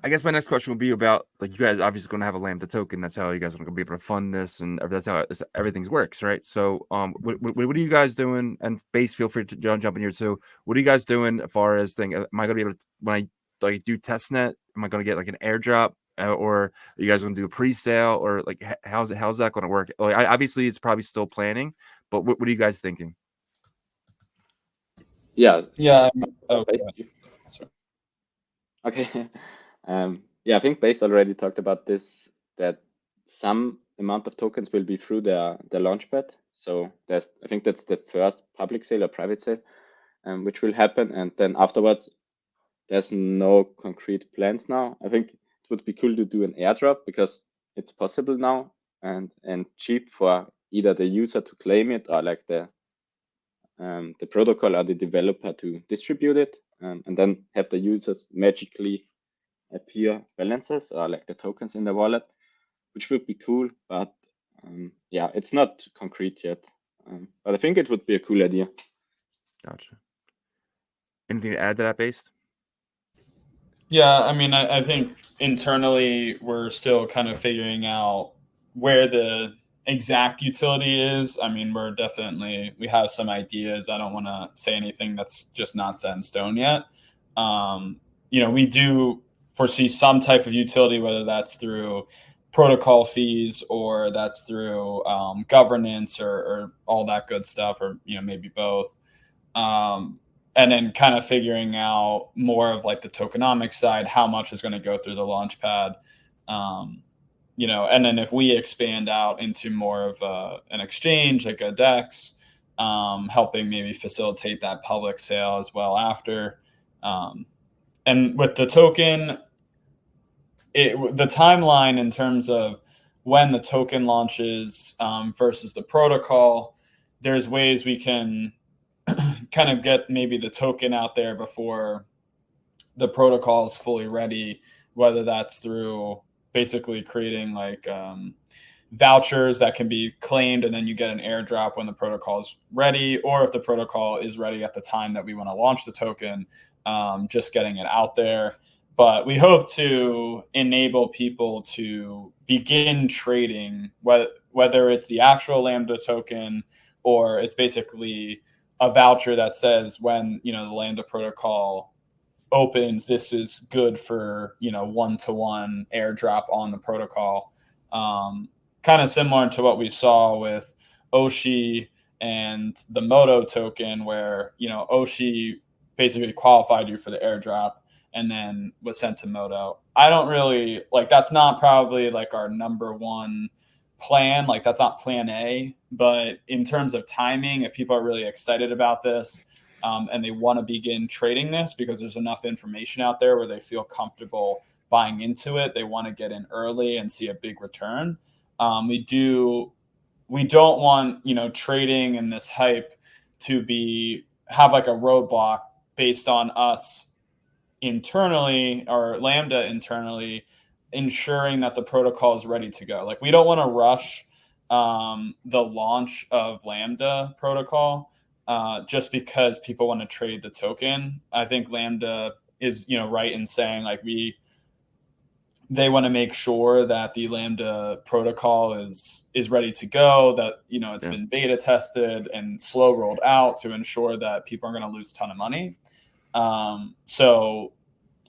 [SPEAKER 2] I guess my next question would be about, like, you guys obviously going to have a Lambda token. That's how you guys are going to be able to fund this, and that's how everything works, right? So what are you guys doing? And Bas, feel free to jump in here too. What are you guys doing as far as am I going to be able to, when I do testnet, am I going to get like an airdrop, or are you guys going to do a pre-sale, or like how's that going to work? Like, obviously it's probably still planning, but what are you guys thinking?
[SPEAKER 5] Yeah.
[SPEAKER 4] Okay.
[SPEAKER 5] I think Bas already talked about this, that some amount of tokens will be through the Launchpad. So I think that's the first public sale or private sale, which will happen. And then afterwards, there's no concrete plans now. I think it would be cool to do an airdrop because it's possible now and cheap for either the user to claim it or like the protocol or the developer to distribute it, and then have the users magically appear balances or like the tokens in the wallet, which would be cool. But it's not concrete yet. But I think it would be a cool idea.
[SPEAKER 2] Gotcha. Anything to add to that, Bas?
[SPEAKER 4] Yeah, I mean, I think internally we're still kind of figuring out where the exact utility is. I mean, we have some ideas. I don't want to say anything that's just not set in stone yet. We do foresee some type of utility, whether that's through protocol fees or that's through governance or all that good stuff, or maybe both. And then kind of figuring out more of like the tokenomics side, how much is going to go through the Launchpad, and then if we expand out into more of an exchange, like a DEX, helping maybe facilitate that public sale as well after. And with the token, the timeline in terms of when the token launches versus the protocol, there's ways we can kind of get maybe the token out there before the protocol is fully ready, whether that's through basically creating like vouchers that can be claimed and then you get an airdrop when the protocol is ready, or if the protocol is ready at the time that we want to launch the token, just getting it out there. But we hope to enable people to begin trading, whether it's the actual Lambda token or it's basically a voucher that says when the Lambda protocol opens, this is good for one-to-one airdrop on the protocol. Kind of similar to what we saw with Oshi and the Moto token, where Oshi basically qualified you for the airdrop and then was sent to Moto. I don't really that's not probably like our number one plan, like that's not plan A, but in terms of timing, if people are really excited about this and they want to begin trading this because there's enough information out there where they feel comfortable buying into it, they want to get in early and see a big return. We don't want trading and this hype to have like a roadblock based on us internally or Lambda internally ensuring that the protocol is ready to go. Like, we don't want to rush the launch of Lambda protocol just because people want to trade the token. I think Lambda is right in saying like they want to make sure that the Lambda protocol is ready to go, that it's been beta tested and slow rolled out to ensure that people aren't going to lose a ton of money.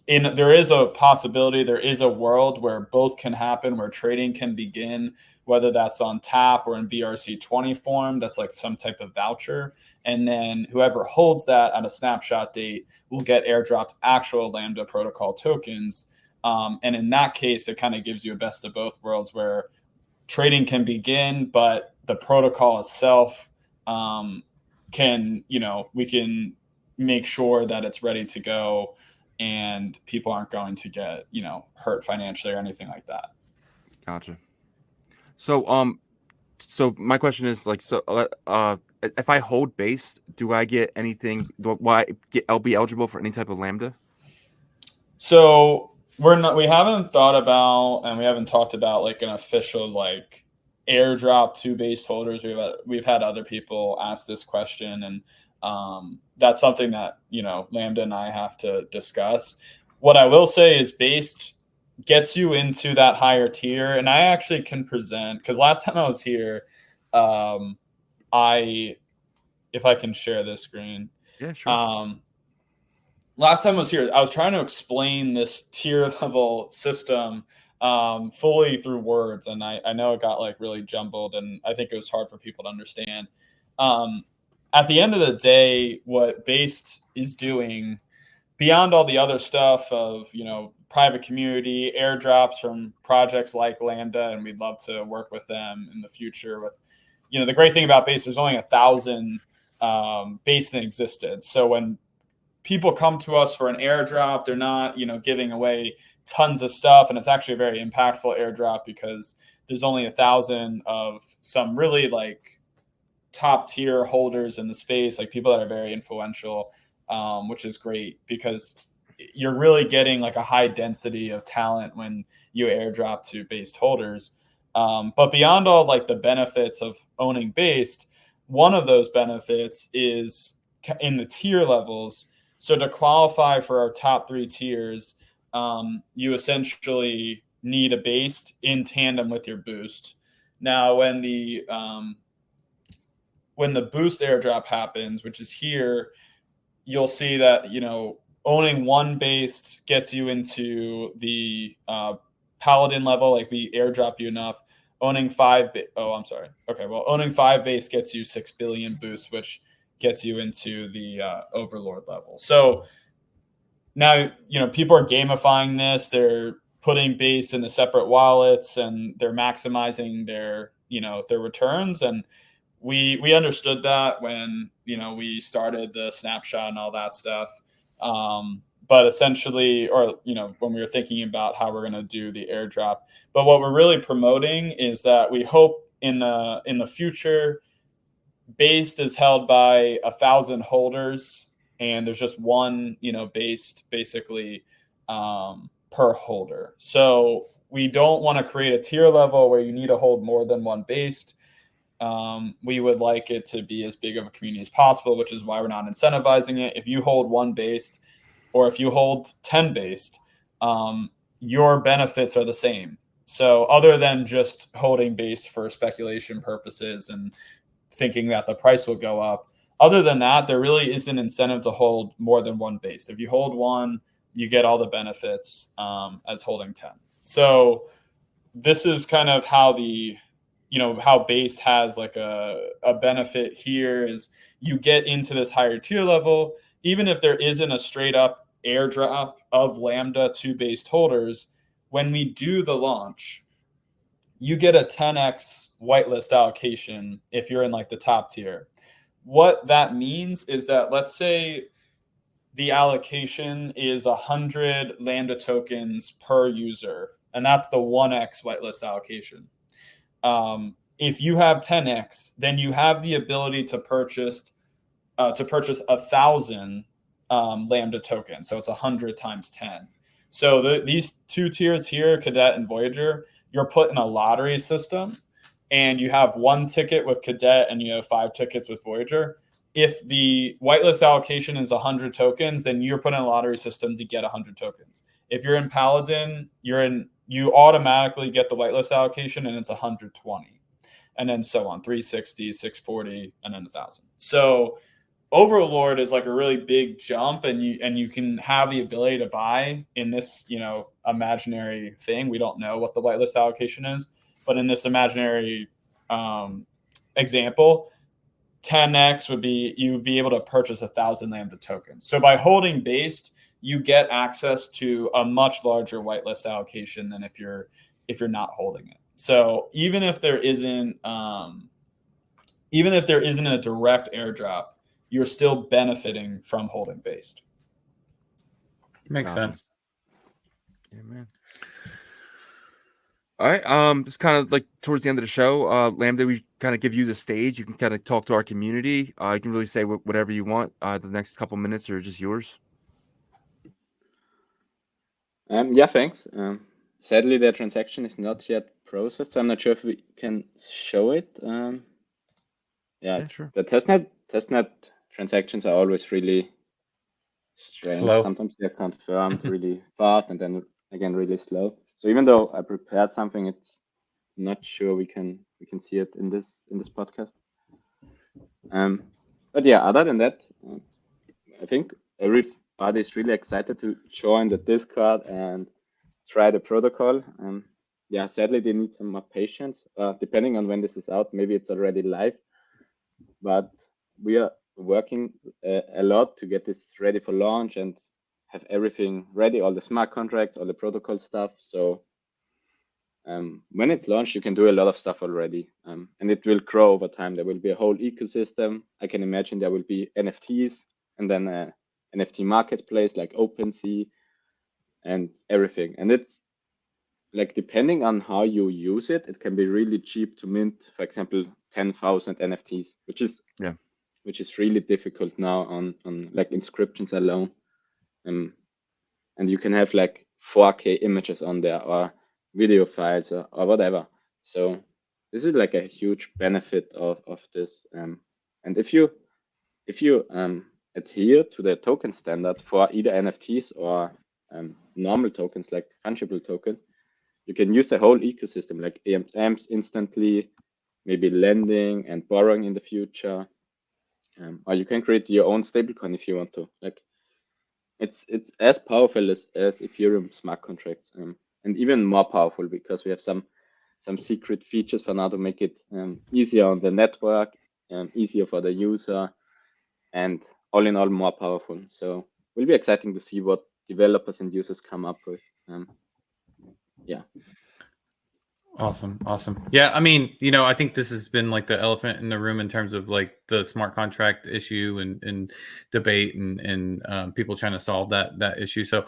[SPEAKER 4] There is a possibility, there is a world where both can happen, where trading can begin, whether that's on tap or in BRC20 form. That's like some type of voucher. And then whoever holds that at a snapshot date will get airdropped actual Lambda protocol tokens. And in that case, it kind of gives you a best of both worlds where trading can begin, but the protocol itself we can make sure that it's ready to go and people aren't going to get, hurt financially or anything like that.
[SPEAKER 2] Gotcha. So, so my question is if I hold base, do I get anything? I'll be eligible for any type of Lambda?
[SPEAKER 4] So we haven't thought about, and we haven't talked about like an official like airdrop to based holders. We've had other people ask this question, and that's something that, Lambda and I have to discuss. What I will say is based gets you into that higher tier. And I actually can present, because last time I was here, if I can share this screen.
[SPEAKER 2] Yeah, sure.
[SPEAKER 4] Last time I was here, I was trying to explain this tier level system fully through words. And I know it got like really jumbled, and I think it was hard for people to understand. At the end of the day, what Based is doing, beyond all the other stuff of, private community, airdrops from projects like Lambda, and we'd love to work with them in the future. With, the great thing about Based, there's only 1,000 Based in existence. So when people come to us for an airdrop, they're not, giving away tons of stuff, and it's actually a very impactful airdrop because there's only 1,000 of some really like top tier holders in the space, like people that are very influential, which is great because you're really getting like a high density of talent when you airdrop to Based holders. But beyond all like the benefits of owning Based, one of those benefits is in the tier levels. So to qualify for our top 3 tiers, you essentially need a Based in tandem with your boost. Now, when the boost airdrop happens, which is here, you'll see that, owning 1 Based gets you into the Paladin level. Like we airdrop you enough. Owning 5 Based gets you 6 billion boost, which gets you into the Overlord level. So now, people are gamifying this. They're putting Based into separate wallets, and they're maximizing their returns. And we understood that when, we started the snapshot and all that stuff. But essentially, or, when we were thinking about how we're going to do the airdrop, but what we're really promoting is that we hope in the future, Based is held by 1,000 holders, and there's just 1, Based basically per holder. So we don't want to create a tier level where you need to hold more than 1 Based. We would like it to be as big of a community as possible, which is why we're not incentivizing it. If you hold 1 Based, or if you hold 10 Based, your benefits are the same. So other than just holding Based for speculation purposes and thinking that the price will go up, other than that, there really is an incentive to hold more than 1 Based. If you hold 1, you get all the benefits as holding 10. So this is kind of how how Based has like a benefit here is you get into this higher tier level. Even if there isn't a straight up airdrop of Lambda to Based holders, when we do the launch, you get a 10x whitelist allocation if you're in like the top tier. What that means is that, let's say the allocation is 100 Lambda tokens per user, and that's the 1x whitelist allocation. If you have 10x, then you have the ability to purchase 1,000 Lambda tokens. So it's 100 times 10. So these 2 tiers here, Cadet and Voyager, you're put in a lottery system, and you have 1 ticket with Cadet and you have 5 tickets with Voyager. If the whitelist allocation is 100 tokens, then you're put in a lottery system to get 100 tokens. If you're in Paladin, you automatically get the whitelist allocation, and it's 120, and then so on, 360, 640, and then 1,000. So Overlord is like a really big jump, and you can have the ability to buy in this, imaginary thing. We don't know what the whitelist allocation is, but in this imaginary example, 10x would be you would be able to purchase 1,000 Lambda tokens. So by holding Based, you get access to a much larger whitelist allocation than if you're not holding it. So even if there isn't a direct airdrop, you're still benefiting from holding Based.
[SPEAKER 3] Makes sense.
[SPEAKER 2] Yeah, man. All right. Just kind of like towards the end of the show, Lambda, we kind of give you the stage. You can kind of talk to our community. You can really say whatever you want. The next couple minutes are just yours.
[SPEAKER 5] Yeah, thanks. Sadly, the transaction is not yet processed, so I'm not sure if we can show it. Yeah,
[SPEAKER 2] sure.
[SPEAKER 5] The testnet transactions are always really strange.
[SPEAKER 3] Slow.
[SPEAKER 5] Sometimes they're confirmed really fast and then again really slow. So even though I prepared something, it's not sure we can see it in this podcast. But yeah, other than that, I think everybody's really excited to join the Discord and try the protocol. Yeah, sadly they need some more patience. Depending on when this is out, maybe it's already live. But we are working a lot to get this ready for launch and have everything ready, all the smart contracts, all the protocol stuff. So when it's launched, you can do a lot of stuff already, and it will grow over time. There will be a whole ecosystem. I can imagine there will be NFTs and then a NFT marketplace like OpenSea and everything. And it's like, depending on how you use it, it can be really cheap to mint, for example, 10,000 NFTs, which is really difficult now on like inscriptions alone. And you can have like 4K images on there or video files or whatever. So this is like a huge benefit of this. And if you adhere to the token standard for either NFTs or normal tokens like fungible tokens, you can use the whole ecosystem like AMMs instantly, maybe lending and borrowing in the future, or you can create your own stablecoin if you want to. Like it's as powerful as Ethereum smart contracts, and even more powerful because we have some secret features for now to make it easier on the network, easier for the user, and all in all more powerful. So it will be exciting to see what developers and users come up with. Yeah.
[SPEAKER 3] Awesome. Yeah, I mean, I think this has been like the elephant in the room in terms of like the smart contract issue and debate and people trying to solve that issue. So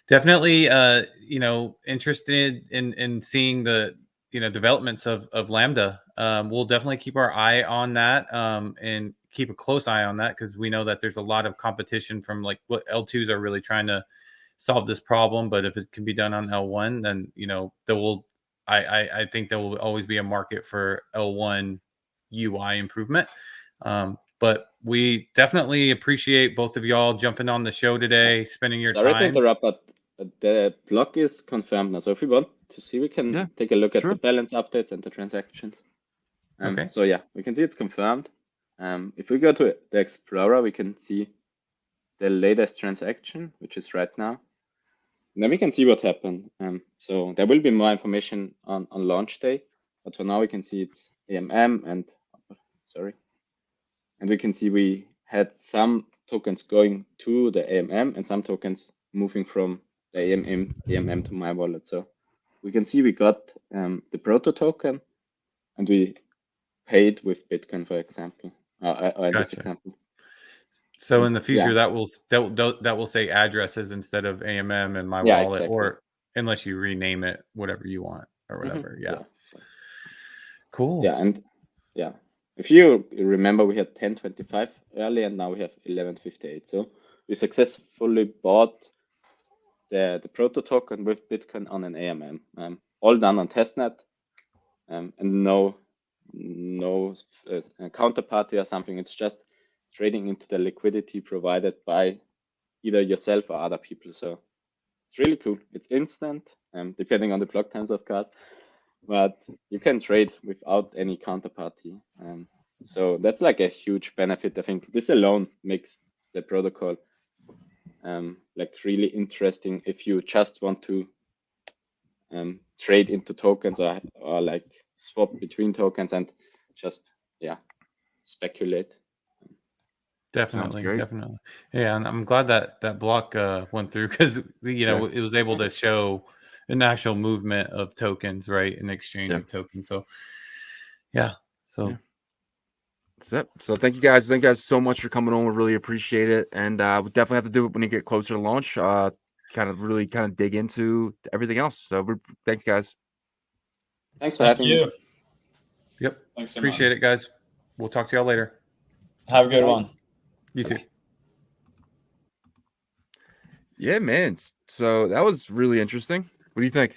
[SPEAKER 3] definitely, interested in seeing the developments of Lambda. We'll definitely keep our eye on that and keep a close eye on that because we know that there's a lot of competition from like what L2s are really trying to solve this problem. But if it can be done on L1, then there will. I think there will always be a market for L1 UI improvement. But we definitely appreciate both of y'all jumping on the show today, spending your time.
[SPEAKER 5] Sorry to interrupt, but the block is confirmed now. So if we want to see, we can take a look at the balance updates and the transactions.
[SPEAKER 3] Okay.
[SPEAKER 5] So yeah, we can see it's confirmed. If we go to the Explorer, we can see the latest transaction, which is right now. And then we can see what happened. So there will be more information on launch day, but for now we can see it's AMM and we can see we had some tokens going to the AMM and some tokens moving from the AMM to my wallet. So we can see we got the proto token and we paid with Bitcoin, for example, or in this example.
[SPEAKER 3] So in the future, that will say addresses instead of AMM and my wallet,
[SPEAKER 5] exactly.
[SPEAKER 3] or unless you rename it whatever you want or whatever. Yeah. Cool.
[SPEAKER 5] Yeah, and if you remember, we had 10.25 early, and now we have 11.58. So we successfully bought the proto token with Bitcoin on an AMM, all done on testnet, and no counterparty or something. It's just trading into the liquidity provided by either yourself or other people. So it's really cool. It's instant, depending on the block times, of course, but you can trade without any counterparty. So that's like a huge benefit. I think this alone makes the protocol like really interesting if you just want to trade into tokens or like swap between tokens and just speculate.
[SPEAKER 3] Definitely. Yeah, and I'm glad that block went through because it was able to show an actual movement of tokens, right, in exchange of tokens. So that's
[SPEAKER 2] it. So thank you guys so much for coming on. We really appreciate it, and we definitely have to do it when you get closer to launch. kind of really kind of dig into everything else. So thanks, guys.
[SPEAKER 5] Thanks for having me.
[SPEAKER 3] Yep.
[SPEAKER 4] Thanks so
[SPEAKER 3] Appreciate it, guys. We'll talk to y'all later.
[SPEAKER 4] Have a good one.
[SPEAKER 3] You too.
[SPEAKER 2] Yeah, man. So that was really interesting. What do you think?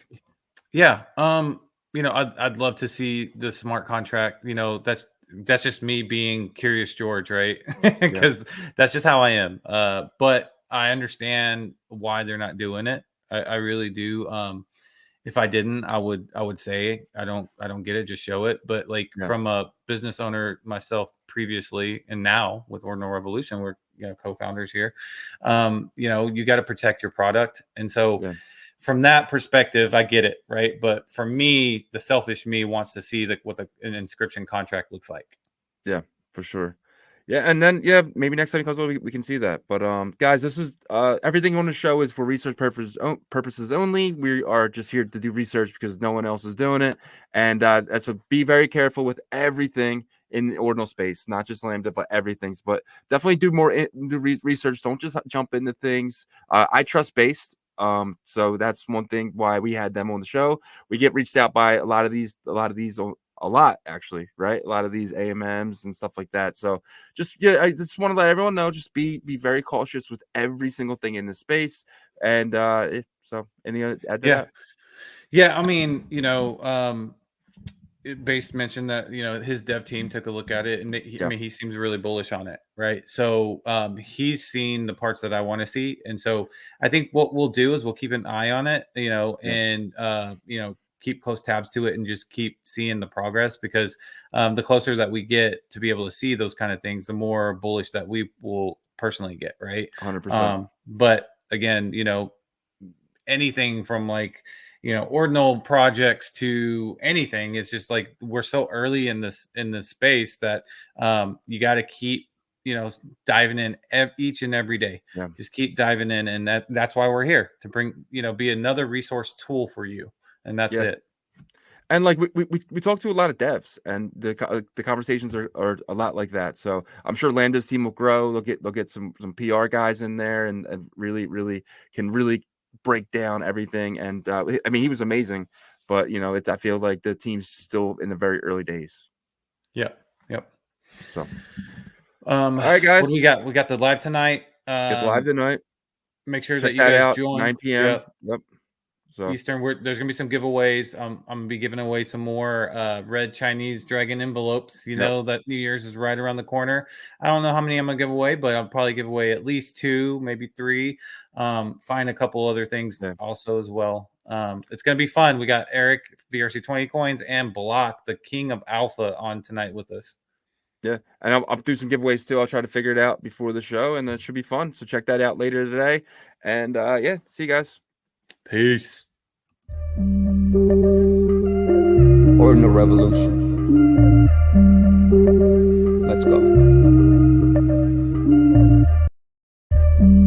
[SPEAKER 3] Yeah. I'd love to see the smart contract. That's just me being curious George, right? Because that's just how I am. But I understand why they're not doing it. I really do. If I didn't, I would say I don't get it, just show it. But from a business owner myself previously and now with Ordinal Revolution, we're co-founders here. You got to protect your product. And so from that perspective, I get it, right? But for me, the selfish me wants to see what an inscription contract looks like. Yeah,
[SPEAKER 2] for sure. Yeah, and then maybe next time he comes over, we can see that. But guys, this is everything on the show is for research purposes only. We are just here to do research because no one else is doing it, and so be very careful with everything in the ordinal space, not just Lambda, but everything. But definitely do more research. Don't just jump into things. I trust Based. So that's one thing why we had them on the show. We get reached out by a lot actually, right? A lot of these AMMs and stuff like that. So I just want to let everyone know, just be very cautious with every single thing in this space. And any add to that?
[SPEAKER 3] Yeah. I mean, Based mentioned that his dev team took a look at it, and he seems really bullish on it, right? So he's seen the parts that I want to see, and so I think what we'll do is we'll keep an eye on it, and keep close tabs to it and just keep seeing the progress, because the closer that we get to be able to see those kind of things, the more bullish that we will personally get, right?
[SPEAKER 2] 100%.
[SPEAKER 3] But again, anything from ordinal projects to anything, it's just we're so early in this space that you got to keep diving in each and every day. Just keep diving in, and that's why we're here, to bring be another resource tool for you. And that's it.
[SPEAKER 2] And we talk to a lot of devs, and the conversations are a lot like that. So I'm sure Lambda's team will grow. They'll get some PR guys in there, and really can really break down everything. And he was amazing, but I feel like the team's still in the very early days.
[SPEAKER 3] Yep.
[SPEAKER 2] So
[SPEAKER 3] all right, guys, what do we got? We got the live tonight.
[SPEAKER 2] Get the live tonight.
[SPEAKER 3] Make sure that you guys join
[SPEAKER 2] 9 p.m. Yep. So
[SPEAKER 3] Eastern, there's gonna be some giveaways. I'm gonna be giving away some more red Chinese dragon envelopes. That New Year's is right around the corner. I don't know how many I'm gonna give away, but I'll probably give away at least 2, maybe 3. Find a couple other things also as well. It's gonna be fun. We got Eric, BRC20 coins, and Block, the king of alpha, on tonight with us.
[SPEAKER 2] Yeah, and I'll do some giveaways too. I'll try to figure it out before the show, and it should be fun. So check that out later today. And see you guys.
[SPEAKER 3] Peace.
[SPEAKER 1] Ordinal Revolution. Let's go.